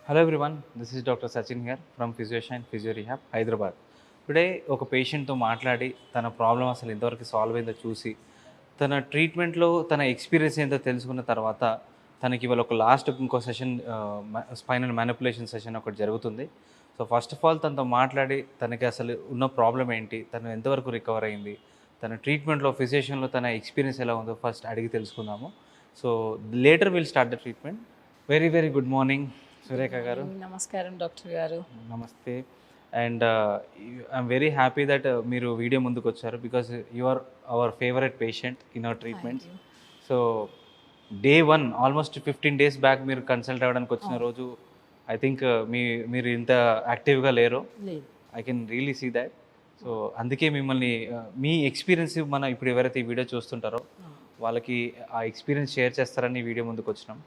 Hello everyone, this is Dr. Sachin here from PhysioShine Physio Rehab, Hyderabad. Today ఒక పేషెంట్తో మాట్లాడి తన problem అసలు ఎంతవరకు సాల్వ్ అయిందో చూసి తన ట్రీట్మెంట్లో తన ఎక్స్పీరియన్స్ ఏంటో తెలుసుకున్న తర్వాత తనకి ఇవాళ ఒక లాస్ట్ ఇంకో సెషన్ స్పైనల్ మ్యానిపులేషన్ సెషన్ ఒకటి జరుగుతుంది. సో ఫస్ట్ ఆఫ్ ఆల్ తనతో మాట్లాడి తనకి అసలు ఉన్న ప్రాబ్లం ఏంటి, తను ఎంతవరకు రికవర్ అయింది, తన ట్రీట్మెంట్లో ఫిజిషియన్లో తన ఎక్స్పీరియన్స్ ఎలా ఉందో ఫస్ట్ అడిగి తెలుసుకుందాము. So later will start the treatment. Very very good morning Surekha గారు. నమస్కారం డాక్టర్ గారు. నమస్తే. And I'm very happy that మీరు వీడియో ముందుకు వచ్చారు because you are our favourite patient in our treatments. So day 1 almost 15 days back మీరు consult అవ్వడానికి వచ్చిన రోజు ఐ థింక్ మీరు ఇంత యాక్టివ్గా లేరు. I can really see that. So అందుకే మిమ్మల్ని మీ ఎక్స్పీరియన్స్ మన ఇప్పుడు ఎవరైతే ఈ వీడియో చూస్తుంటారో వాళ్ళకి ఆ ఎక్స్పీరియన్స్ షేర్ చేస్తారని ఈ వీడియో ముందుకు వచ్చినాం.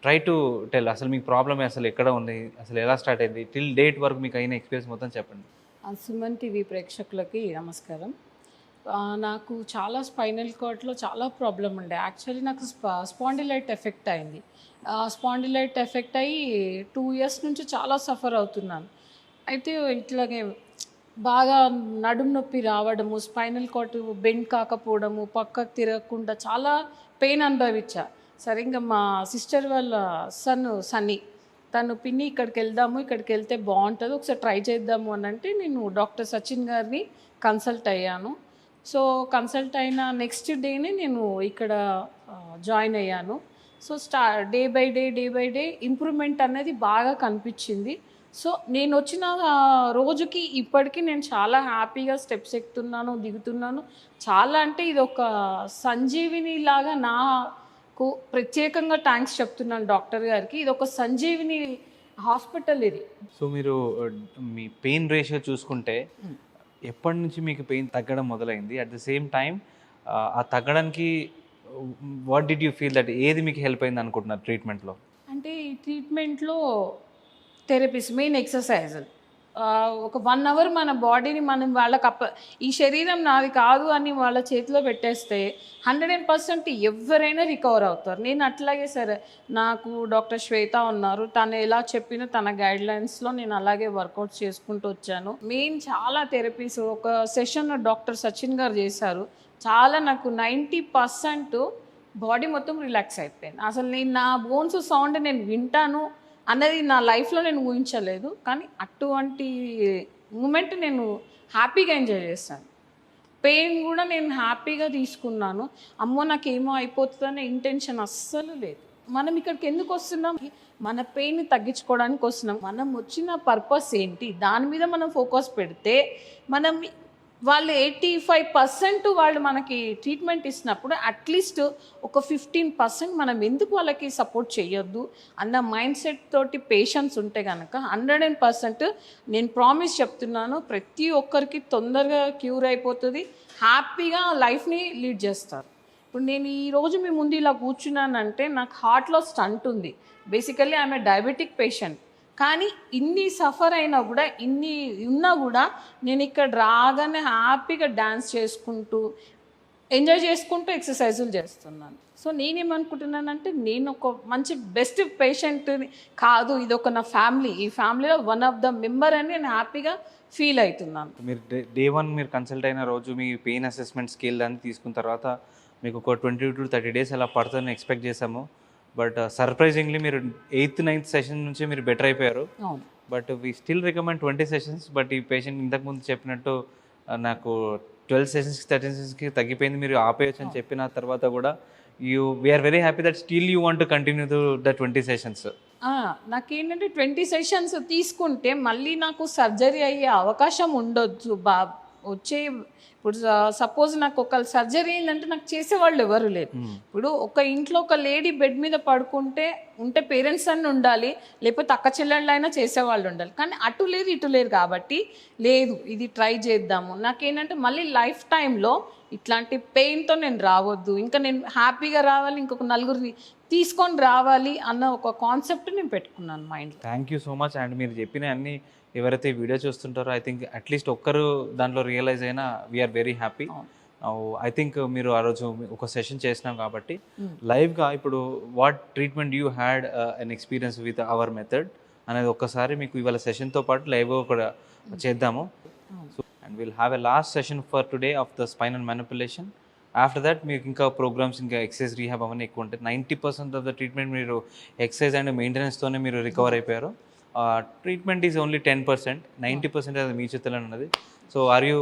ట్రై టు టెల్ అసలు మీకు ప్రాబ్లమ్ అసలు ఎక్కడ ఉంది, అసలు ఎలా స్టార్ట్ అయింది, టిల్ డేట్ వరకు మీకు అయిన ఎక్స్పీరియన్స్ మొత్తం చెప్పండి. సుమన్ టీవీ ప్రేక్షకులకి నమస్కారం. నాకు చాలా స్పైనల్ కార్డ్లో చాలా ప్రాబ్లం ఉండే. యాక్చువల్లీ నాకు స్పాండిలైట్ ఎఫెక్ట్ అయింది. స్పాండిలైట్ ఎఫెక్ట్ అయ్యి 2 years నుంచి చాలా సఫర్ అవుతున్నాను. అయితే ఇట్లాగే బాగా నడుము నొప్పి రావడము, స్పైనల్ కార్డ్ బెండ్ కాకపోవడము, పక్కకు తిరగకుండా చాలా పెయిన్ అనుభవించా. సరే ఇంకా మా సిస్టర్ వాళ్ళ సన్నీ తను పిన్ని ఇక్కడికి వెళ్తే బాగుంటుంది, ఒకసారి ట్రై చేద్దాము అని అంటే నేను డాక్టర్ సచిన్ గారిని కన్సల్ట్ అయ్యాను. సో కన్సల్ట్ అయిన నెక్స్ట్ డేనే నేను ఇక్కడ జాయిన్ అయ్యాను. So day by day improvement అనేది బాగా కనిపించింది. సో నేను వచ్చిన రోజుకి ఇప్పటికీ నేను చాలా హ్యాపీగా స్టెప్స్ ఎక్కుతున్నాను, దిగుతున్నాను. చాలా అంటే ఇది ఒక సంజీవిని లాగా నాకు ప్రత్యేకంగా థ్యాంక్స్ చెప్తున్నాను డాక్టర్ గారికి. ఇది ఒక సంజీవిని హాస్పిటల్ ఇది. సో మీరు మీ పెయిన్ రేషియో చూసుకుంటే ఎప్పటి నుంచి మీకు పెయిన్ తగ్గడం మొదలైంది, అట్ ద సేమ్ టైం ఆ తగ్గడానికి what did you feel that ఏది మీకు హెల్ప్ అయింది అనుకుంటున్నారు ట్రీట్మెంట్లో? అంటే ఈ ట్రీట్మెంట్లో థెరపీస్, మెయిన్ ఎక్సర్సైజ్, ఒక 1 hour మన బాడీని మనం వాళ్ళకి ఈ శరీరం నాది కాదు అని వాళ్ళ చేతిలో పెట్టేస్తే 100% ఎవరైనా రికవర్ అవుతారు. నేను అట్లాగే సరే నాకు డాక్టర్ శ్వేత ఉన్నారు, తను ఎలా చెప్పిన తన గైడ్లైన్స్లో నేను అలాగే వర్కౌట్ చేసుకుంటూ వచ్చాను. మెయిన్ చాలా థెరపీస్ ఒక సెషన్ డాక్టర్ సచిన్ గారు చేశారు. చాలా నాకు 90% బాడీ మొత్తం రిలాక్స్ అయిపోయింది. అసలు నేను నా బోన్స్ సౌండ్ నేను వింటాను అన్నది నా లైఫ్లో నేను ఊహించలేదు. కానీ అటువంటి మూమెంట్ నేను హ్యాపీగా ఎంజాయ్ చేస్తాను. పెయిన్ కూడా నేను హ్యాపీగా తీసుకున్నాను. అమ్మో నాకేమో అయిపోతుందనే ఇంటెన్షన్ అస్సలు లేదు. మనం ఇక్కడికి ఎందుకు వస్తున్నాం? మన పెయిన్ని తగ్గించుకోవడానికి వస్తున్నాం. మనం వచ్చిన పర్పస్ ఏంటి, దాని మీద మనం ఫోకస్ పెడితే మనం వాళ్ళు 85% వాళ్ళు మనకి ట్రీట్మెంట్ ఇచ్చినప్పుడు అట్లీస్ట్ ఒక 15% మనం ఎందుకు వాళ్ళకి సపోర్ట్ చేయొద్దు అన్న మైండ్ సెట్ తోటి పేషెంట్స్ ఉంటే కనుక 100% నేను ప్రామిస్ చెప్తున్నాను, ప్రతి ఒక్కరికి తొందరగా క్యూర్ అయిపోతుంది, హ్యాపీగా లైఫ్ని లీడ్ చేస్తారు. ఇప్పుడు నేను ఈరోజు మీ ముందు ఇలా కూర్చున్నానంటే నాకు హార్ట్లో స్టంట్ ఉంది. Basically I'm a diabetic patient. కానీ ఇన్ని సఫర్ అయినా కూడా, ఇన్ని ఉన్నా కూడా నేను ఇక్కడ రాగానే హ్యాపీగా డ్యాన్స్ చేసుకుంటూ ఎంజాయ్ చేసుకుంటూ ఎక్సర్సైజులు చేస్తున్నాను. సో నేనేమనుకుంటున్నానంటే నేను ఒక మంచి బెస్ట్ పేషెంట్ కాదు, ఇది ఒక నా ఫ్యామిలీ, ఈ ఫ్యామిలీలో వన్ ఆఫ్ ద మెంబర్ అని నేను హ్యాపీగా ఫీల్ అవుతున్నాను. మీరు డే 1 మీరు కన్సల్ట్ అయిన రోజు మీ పెయిన్ అసెస్మెంట్ స్కేల్ అని తీసుకున్న తర్వాత మీకు ఒక 20 to 30 days అలా పడుతుందని ఎక్స్పెక్ట్ చేసాము. బట్ సర్ప్రైజింగ్లీ మీరు 8th 9th సెషన్ నుంచి మీరు బెటర్ అయిపోయారు. But we still recommend 20 sessions. But ఈ పేషెంట్ ఇంతకుముందు చెప్పినట్టు నాకు 12 sessions 13 sessionsకి తగ్గిపోయింది, మీరు ఆపేయచ్చు అని చెప్పిన తర్వాత కూడా we're very happy that still you want to continue the 20 sessions. నాకేంటంటే 20 sessions తీసుకుంటే మళ్ళీ నాకు సర్జరీ అయ్యే అవకాశం ఉండొచ్చు. వచ్చే ఇప్పుడు సపోజ్ నాకు ఒక సర్జరీ అయిందంటే నాకు చేసేవాళ్ళు ఎవరు లేరు. ఇప్పుడు ఒక ఇంట్లో ఒక లేడీ బెడ్ మీద పడుకుంటే పేరెంట్స్ అన్నీ ఉండాలి, లేకపోతే అక్క చెల్లెళ్ళు అయినా చేసేవాళ్ళు ఉండాలి. కానీ అటు లేదు ఇటు లేరు కాబట్టి లేదు ఇది ట్రై చేద్దాము. నాకేంటంటే మళ్ళీ లైఫ్ టైంలో ఇట్లాంటి పెయిన్తో నేను రావద్దు, ఇంకా నేను హ్యాపీగా రావాలి, ఇంకొక నలుగురిని తీసుకొని రావాలి అన్న ఒక కాన్సెప్ట్ నేను పెట్టుకున్నాను మైండ్లో. Thank you so much. And మీరు చెప్పిన అన్ని ఎవరైతే వీడియో చూస్తుంటారో ఐ థింక్ అట్లీస్ట్ ఒక్కరు దాంట్లో రియలైజ్ అయినా we're very happy. I think మీరు ఆ రోజు ఒక సెషన్ చేసినాం కాబట్టి లైవ్గా ఇప్పుడు what treatment you had an experience with our method అనేది ఒక్కసారి మీకు ఇవాళ సెషన్తో పాటు లైవ్గా కూడా చేద్దాము. So and will have a last session for today of the spinal manipulation. After that మీకు ఇంకా ప్రోగ్రామ్స్ ఇంకా ఎక్సర్సైజ్ రీహాబ్ అవన్నీ ఎక్కువ ఉంటాయి. 90% ఆఫ్ ద ట్రీట్మెంట్ మీరు ఎక్సర్సైజ్ అండ్ మెయింటెనెన్స్తోనే మీరు రికవర్ అయిపోయారు. ట్రీట్మెంట్ ఈజ్ ఓన్లీ 10%, 90% అది మీ చేతిలోనే ఉన్నది. So are you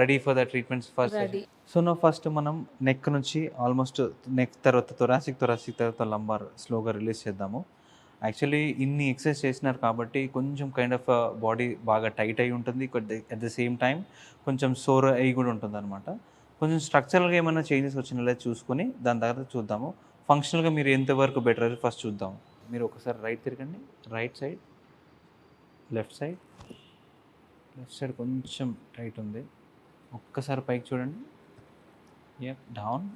ready for the treatments first? So నా ఫస్ట్ మనం నెక్ నుంచి ఆల్మోస్ట్ నెక్ తర్వాత థొరాసిక్ తర్వాత లంబార్ స్లోగా రిలీజ్ చేద్దాము. యాక్చువల్లీ ఇన్ని ఎక్సర్సైజ్ చేసినారు కాబట్టి కొంచెం కైండ్ ఆఫ్ బాడీ బాగా టైట్ అయి ఉంటుంది. అట్ ద సేమ్ టైం కొంచెం సోర్ అయి కూడా ఉంటుంది అనమాట. కొంచెం స్ట్రక్చరల్గా ఏమైనా చేంజెస్ వచ్చినా లేదా చూసుకొని దాని తర్వాత చూద్దాము. ఫంక్షనల్గా మీరు ఎంతవరకు బెటర్ ఫస్ట్ చూద్దాము. మీరు ఒకసారి రైట్ తిరగండి. Right side, left side. Left side కొంచెం టైట్ ఉంది. ఒక్కసారి పైకి చూడండి. Yup, down,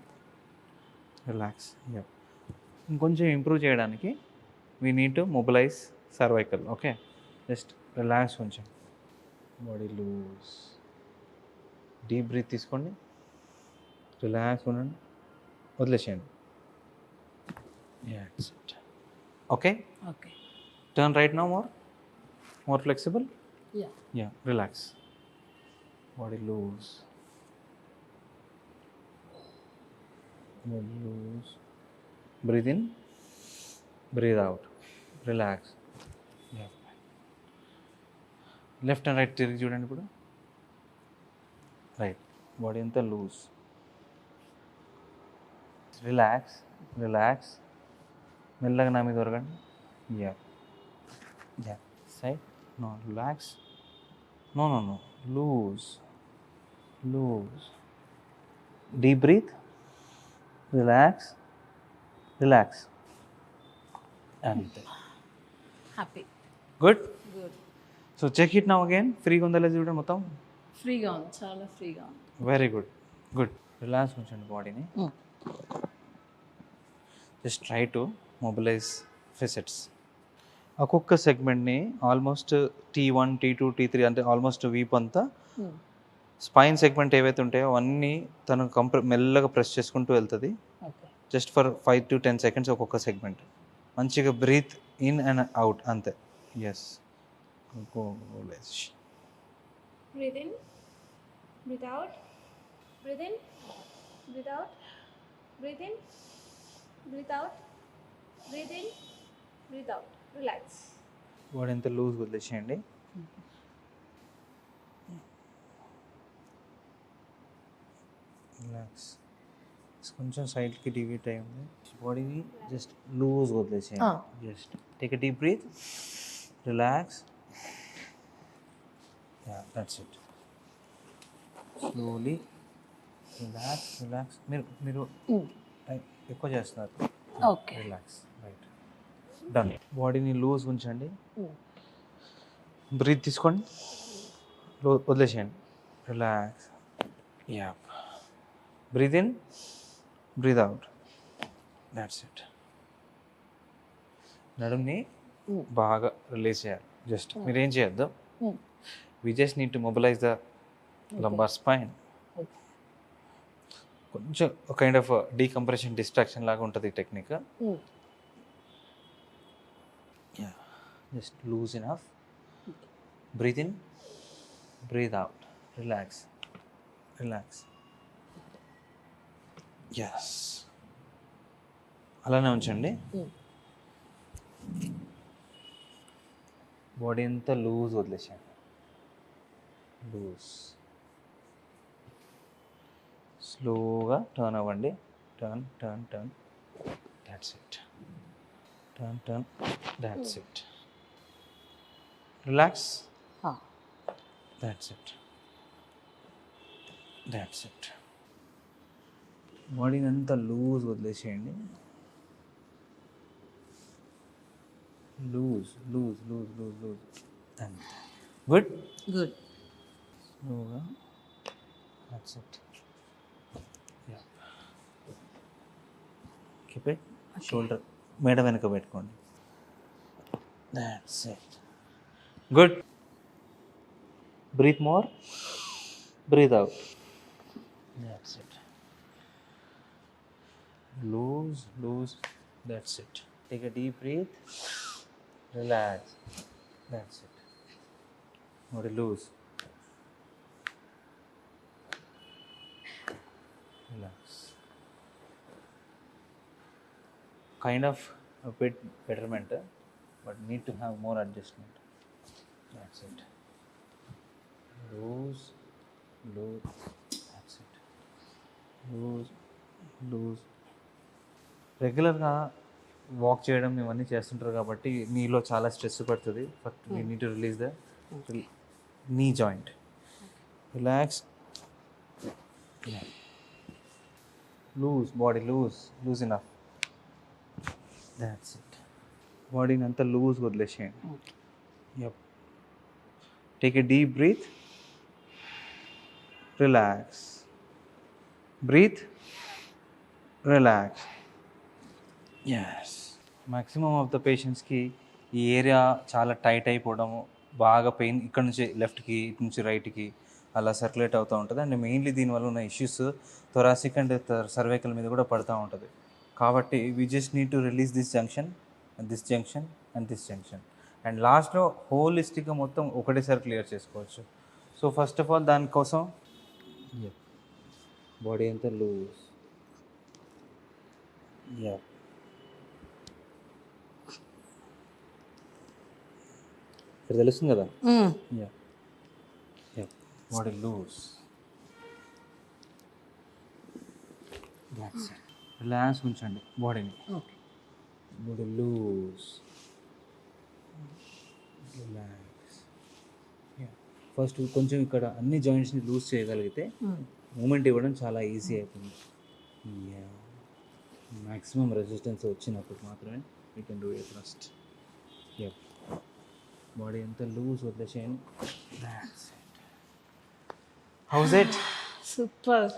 relax. యప్. ఇంకొంచెం ఇంప్రూవ్ చేయడానికి we need to mobilise cervical. Okay, just relax కొంచెం. Body loose. డీప్ బ్రీత్ తీసుకోండి. రిలాక్స్ ఉండండి. వదిలేసేయండి. Okay, okay. Turn right now. More flexible. Yeah, relax. Body loose. Loose. Breathe in, breathe out. Relax. Left and right తిరిగి చూడండి. ఇప్పుడు right. Body అంతా loose. Relax, relax. మెల్లగా నా మీద దొరకండి. Yeah, yeah. Side. No, relax. No no no, loose, loose. Deep breath. Relax, relax. అంతే. Happy. Good. Good. So check it now again. ఫ్రీగా ఉందా లేదా చూడండి మొత్తం. ఫ్రీగా ఉంది, చాలా ఫ్రీగా ఉంది. Very good. గుడ్. రిలాక్స్ ఉంచండి బాడీని. Just try to mobilise facets. ఒక్కొక్క సెగ్మెంట్ని ఆల్మోస్ట్ T1, T2, T3 అంటే ఆల్మోస్ట్ వీప్ అంతా స్పైన్ సెగ్మెంట్ ఏవైతే ఉంటాయో అవన్నీ తను మెల్లగా ప్రెస్ చేసుకుంటూ వెళ్తుంది. జస్ట్ ఫర్ 5 to 10 seconds ఒక్కొక్క సెగ్మెంట్. మంచిగా బ్రీత్ ఇన్ అండ్ అవుట్ అంతే. Yes. Breathe in, breathe out, breathe in, breathe out, breathe in, breathe out, breathe in, breathe out. Relax. Body ఎంత లూజ్ వదిలేసేయండి. రిలాక్స్. కొంచెం సైడ్కి deviate అయి ఉంది. బాడీని జస్ట్ లూజ్ వదిలేసేయండి. Just take a deep breath. Relax. Yeah, that's it. Slowly relax, relax. మీరు ఎక్కువ చేస్తున్నారు. ఓకే. రిలాక్స్. Right, done. బాడీని లూజ్ ఉంచండి. బ్రీత్ తీసుకోండి. వదిలేసేయండి. Relax. Yeah. Breathe in, breathe out. That's it. నడుముని బాగా రిలీజ్ చేయాలి. జస్ట్ మీరేం చేయొద్దు. We just need to mobilise the lumbar spine. కొంచెం ఒక కైండ్ ఆఫ్ డీకంప్రెషన్ డిస్ట్రాక్షన్ లాగా ఉంటుంది ఈ technique. Yeah, just loose enough. Breathe in, breathe out. Relax, relax. Yes, అలానే ఉంచండి. బాడీ అంతా లూజ్ వదిలేసాను. లూజ్. స్లోగా టర్న్ అవ్వండి. Turn, turn, turn. That's it. Turn, turn. That's it. Relax. That's it. That's it. బాడీని అంతా లూజ్ వదిలేసేయండి. Loose, loose, loose, loose, loose. అంతే. గుడ్. గుడ్. స్లోగా. That's it. Keep it. Shoulder మెడ వెనక పెట్టుకోండి. That's it. Good. Breathe more. Breathe out. That's it. Loose, loose. That's it. Take a deep breath. Relax. That's it. Body loose. Relax. Kind of a bit betterment, but need to have more adjustment. That's it. Loose, loose. That's it. Loose, loose. రెగ్యులర్గా walk చేయడం ఇవన్నీ చేస్తుంటారు కాబట్టి మీలో చాలా stress పడుతుంది. But we need to release the knee joint. Relax. Loose body, loose enough. That's it. బాడీని అంతా లూజ్ వదిలేసేయండి. Yup. Take a deep breath. Relax. Breathe. Relax. Yes. Maximum of the పేషెంట్స్కి ఈ ఏరియా చాలా టైట్ అయిపోవడము, బాగా pain ఇక్కడ నుంచి లెఫ్ట్కి, ఇటు నుంచి రైట్కి అలా సర్క్యులేట్ అవుతూ ఉంటుంది. అండ్ మెయిన్లీ దీనివల్ల ఉన్న ఇష్యూస్ థొరాసిక్ అండ్ సర్వైకల్ మీద కూడా పడుతూ ఉంటుంది. కాబట్టి we just need to release this junction and this junction and this junction. And లాస్ట్లో హోలిస్టిక్గా మొత్తం ఒకటేసారి క్లియర్ చేసుకోవచ్చు. సో ఫస్ట్ ఆఫ్ ఆల్ దానికోసం బాడీ అంతా లూజ్. ఇక్కడ తెలుస్తుంది కదా. Body loose. రిలాక్స్ ఉంచండి బాడీని. Body loose. రిలాక్స్. ఫస్ట్ కొంచెం ఇక్కడ అన్ని జాయింట్స్ని లూజ్ చేయగలిగితే మూమెంట్ ఇవ్వడం చాలా ఈజీ అవుతుంది. మ్యాక్సిమం రెసిస్టెన్స్ వచ్చినప్పుడు మాత్రమే we can do it first. Body అంతా లూజ్ వదిలేసేయండి. House it? Super.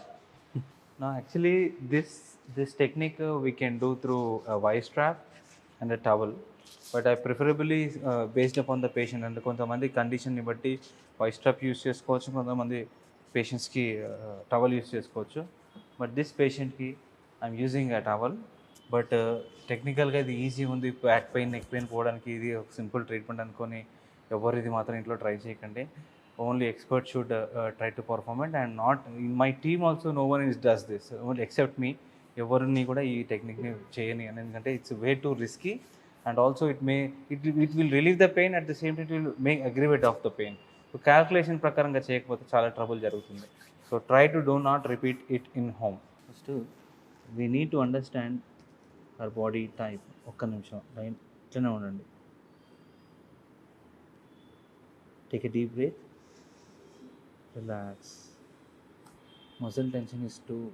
No, actually this technique we can do through a Y strap and a towel, but I preferably based upon the patient and కొంతమంది కండిషన్ని బట్టి Y strap use చేసుకోవచ్చు, కొంతమంది పేషెంట్స్కి towel use చేసుకోవచ్చు. But this పేషెంట్కి I'm using a towel. But టెక్నికల్గా ఇది easy ఉంది. బ్యాక్ పెయిన్, నెక్ పెయిన్ పోవడానికి ఇది ఒక సింపుల్ ట్రీట్మెంట్ అనుకొని ఎవరు ఇది మాత్రం ఇంట్లో ట్రై చేయకండి. Only expert should try to perform it, and not in my team also no one does this only except me. ఎవరిని కూడా ఈ టెక్నిక్ని చేయని, ఎందుకంటే it's way too risky and also it will relieve the pain, at the same time it will make aggravate of the pain. So calculation ప్రకారంగా చేయకపోతే చాలా trouble జరుగుతుంది. So try to do not repeat it in home. First we need to understand our body type. ఒక్క నిమిషం line ఇట్లనే ఉండండి. Take a deep breath. Relax. Muscle tension is too.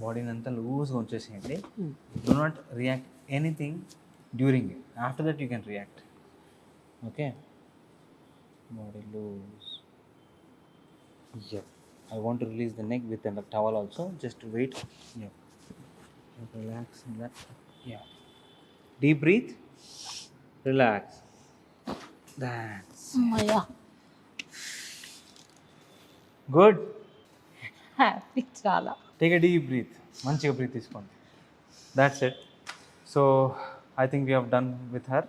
బాడీని అంతా లూజ్గా ఉంచేసేయండి. Do not react anything during it. After that you can react. Okay. Body loose. I want to release the neck with the towel also. Just wait. Relax in that. Deep breath. Relax. That's అమ్మయ్యా. good. Happy చాలా. Take a deep breath. మంచిగా breath తీసుకోండి. That's it. So I think we have done with her.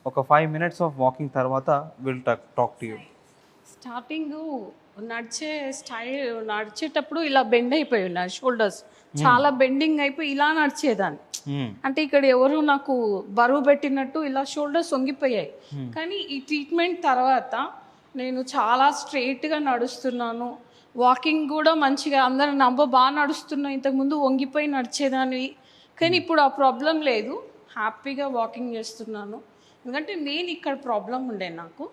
ఒక 5 minutes of walking తర్వాత we'll talk to you. Starting నడిచేటప్పుడు ఇలా bend అయిపోయి ఉన్నాయి షోల్డర్స్, చాలా బెండింగ్ అయిపోయి ఇలా నడిచేదాన్ని. అంటే ఇక్కడ ఎవరు నాకు బరువు పెట్టినట్టు ఇలా షోల్డర్స్ వంగిపోయాయి. కానీ ఈ ట్రీట్మెంట్ తర్వాత నేను చాలా స్ట్రైట్గా నడుస్తున్నాను. వాకింగ్ కూడా మంచిగా, అందరూ బాగా నడుస్తున్నా, ఇంతకుముందు వంగిపోయి నడిచేదాన్ని. కానీ ఇప్పుడు ఆ ప్రాబ్లం లేదు, హ్యాపీగా వాకింగ్ చేస్తున్నాను. ఎందుకంటే మెయిన్ ఇక్కడ ప్రాబ్లం ఉండే నాకు.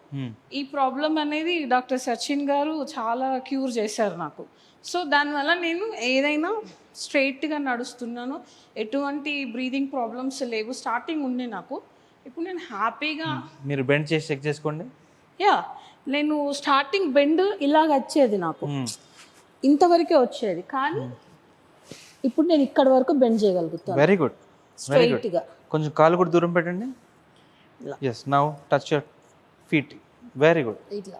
ఈ ప్రాబ్లం అనేది డాక్టర్ సచిన్ గారు చాలా క్యూర్ చేశారు నాకు. సో దానివల్ల నేను ఏదైనా స్ట్రైట్గా నడుస్తున్నాను, ఎటువంటి బ్రీదింగ్ ప్రాబ్లమ్స్ లేవు. స్టార్టింగ్ ఉండే నాకు, ఇప్పుడు నేను హ్యాపీగా. మీరు బెండ్ చేసి చెక్ చేసుకోండి. నేను స్టార్టింగ్ బెండ్ ఇలాగ వచ్చేది, నాకు ఇంతవరకే వచ్చేది. కానీ ఇప్పుడు నేను ఇక్కడ వరకు బెండ్ చేయగలుగుతాను. Very good. స్ట్రైట్గా. కొంచెం కాలు కూడా దూరం పెట్టండి. Yes, now touch your feet. Very good. ఇట్లా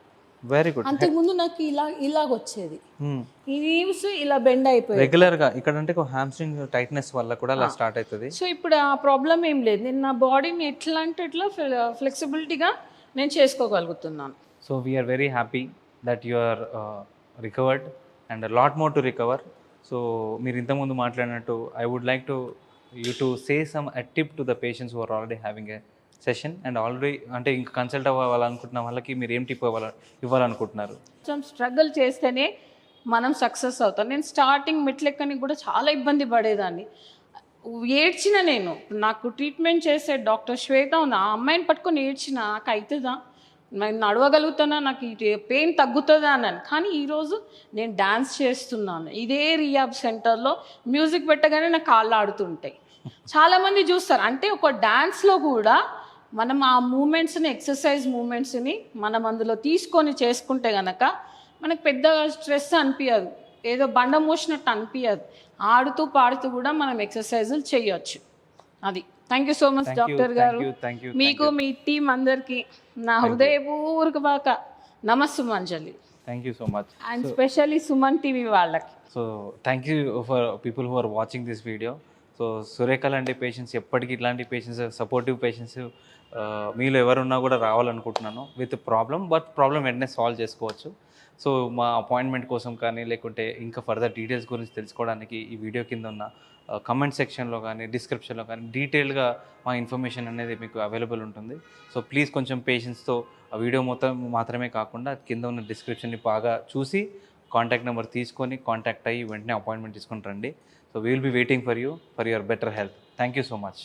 వెరీ గుడ్. అంతకుముందు నాకు ఇలాగ వచ్చేది, ఈ నీవ్స్ ఇలా బెండ్ అయిపోయాయి. రెగ్యులర్గా ఇక్కడ అంటే హ్యామ్స్ట్రింగ్ టైట్నెస్ వల్ల కూడా అలా స్టార్ట్ అవుతుంది. సో ఇప్పుడు ఆ ప్రాబ్లం ఏం లేదు, నేను నా బాడీని ఎట్లా అంటే ఎట్లా ఫ్లెక్సిబిలిటీగా నేను చేసుకోగలుగుతున్నాను. So we are very happy that you are recovered and lot more to recover. So మీరు ఇంతకుముందు మాట్లాడినట్టు I would like to you to say some uh tip to the patients who are already having a session and already అంటే ఇంకా consult అవ్వాలనుకుంటున్న వాళ్ళకి మీరు ఏం tip ఇవ్వాలనుకుంటున్నారు? కొంచెం struggle చేస్తేనే మనం సక్సెస్ అవుతాం. నేను స్టార్టింగ్ మెట్లెక్కని కూడా చాలా ఇబ్బంది పడేదాన్ని, ఏడ్చిన. నేను నాకు ట్రీట్మెంట్ చేసే డాక్టర్ శ్వేత ఉంది, ఆ అమ్మాయిని పట్టుకొని ఏడ్చిన, నాకు అవుతుందా, నేను నడవగలుగుతానా, నాకు ఈ పెయిన్ తగ్గుతుందా అన్నాను. కానీ ఈరోజు నేను డ్యాన్స్ చేస్తున్నాను ఇదే రీహాబ్ సెంటర్లో, మ్యూజిక్ పెట్టగానే నాకు కాళ్ళు ఆడుతుంటాయి. చాలామంది చూస్తారు, అంటే ఒక డ్యాన్స్లో కూడా మనం ఆ మూమెంట్స్ని, ఎక్సర్సైజ్ మూమెంట్స్ని మనం అందులో తీసుకొని చేసుకుంటే కనుక మనకు పెద్ద స్ట్రెస్ అనిపించదు, ఏదో బండ మోసినట్టు అనిపించదు. ఆడుతూ పాడుతూ కూడా మనం ఎక్సర్సైజులు చేయొచ్చు. అది. Thank you so much doctor గారు. మీకు మీ టీం అందరికీ నా హృదయపూర్వక నమస్సుమంజలి. Thank you so much. And specially Suman TV వాళ్ళకి. So thank you for people who are watching this video. So Surekha లాంటి పేషెంట్స్, ఎప్పటికీ ఇట్లాంటి పేషెంట్స్, సపోర్టివ్ పేషెంట్స్ మీలో ఎవరున్నా కూడా రావాలనుకుంటున్నాను విత్ ప్రాబ్లం, బట్ ప్రాబ్లం వెంటనే సాల్వ్ చేసుకోవచ్చు. సో మా అపాయింట్మెంట్ కోసం కానీ లేకుంటే ఇంకా ఫర్దర్ డీటెయిల్స్ గురించి తెలుసుకోవడానికి ఈ వీడియో కింద ఉన్న కమెంట్ సెక్షన్లో కానీ డిస్క్రిప్షన్లో కానీ డీటెయిల్గా మా ఇన్ఫర్మేషన్ అనేది మీకు అవైలబుల్ ఉంటుంది. సో ప్లీజ్ కొంచెం పేషెన్స్తో ఆ వీడియో మొత్తం మాత్రమే కాకుండా కింద ఉన్న డిస్క్రిప్షన్ని బాగా చూసి కాంటాక్ట్ నెంబర్ తీసుకొని కాంటాక్ట్ అయ్యి వెంటనే అపాయింట్మెంట్ తీసుకొని రండి. So we will be waiting for you for your better health. Thank you so much.